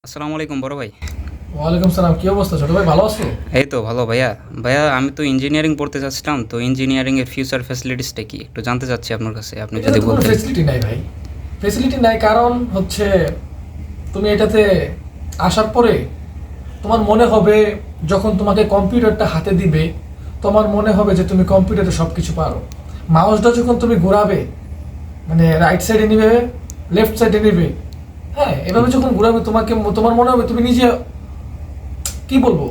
আসসালামু আলাইকুম বড় ভাই। ওয়ালাইকুম সালাম। কি অবস্থা ছোট ভাই, ভালো আছো? এই তো ভালো ভাইয়া। ভাইয়া আমি তো ইঞ্জিনিয়ারিং পড়তে চাচ্ছিলাম, তো ইঞ্জিনিয়ারিং এর ফিউচার ফ্যাসিলিটিসটা কি একটু জানতে চাচ্ছি আপনার কাছে, আপনি এটাতে যদি তো কোনো বলতেন। ফেসিলিটি নাই ভাই। ফেসিলিটি নাই কারণ হচ্ছে তুমি এটাতে আসার পরে তোমার মনে হবে, যখন তোমাকে কম্পিউটারটা হাতে দিবে তোমার মনে হবে যে তুমি কম্পিউটারে সব কিছু পারো। মাউসটা যখন তুমি ঘোরাবে, মানে রাইট সাইডে নিবে, লেফট সাইডে নিবে, হ্যাঁ এভাবে যখন ঘোরাবে তোমার মনে হবে তুমি নিজে, কি বলবো,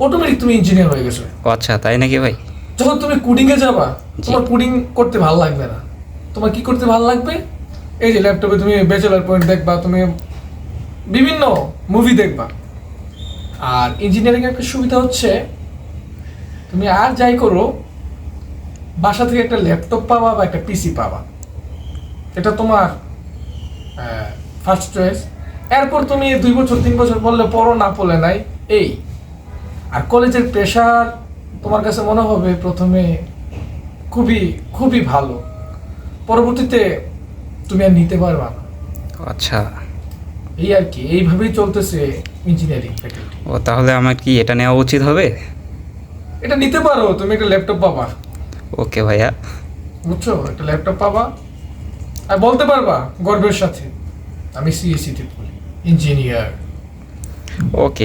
অটোমেটিক তুমি ইঞ্জিনিয়ার হয়ে গেছো। ও আচ্ছা, তাই নাকি ভাই? যখন তুমি এ যাবা, জি। তোমার কোডিং করতে ভালো লাগবে না। তোমার কি করতে ভালো লাগবে? এই যে ল্যাপটপে তুমি ব্যাচেলার পয়েন্ট দেখবা, তুমি বিভিন্ন মুভি দেখবা। আর ইঞ্জিনিয়ারিং একটা সুবিধা হচ্ছে, তুমি আর যাই করো, বাসা থেকে একটা ল্যাপটপ পাবা বা একটা পিসি পাবা, এটা তোমার ফার্স্ট চয়েস। এরপর তুমি 2 বছর 3 বছর পড়লে পড়ো, না পড়লে নাই। এই আর কলেজের প্রেশার তোমার কাছে মনে হবে প্রথমে খুবই খুবই ভালো, পরবর্তীতে তুমি আর নিতে পারবা না। ও আচ্ছা। এই আর কি, এইভাবেই চলতেছে ইঞ্জিনিয়ারিং ফ্যাকাল্টি। ও তাহলে আমার কি এটা নেওয়া উচিত হবে? এটা নিতে পারো, তুমি একটা ল্যাপটপ পাবা, ওকে ভাইয়া। বুঝছো, একটা ল্যাপটপ পাবা আর বলতে পারবা গর্বের সাথে আমি সিএসসি তে পড়ি, ইঞ্জিনিয়ার। ওকে।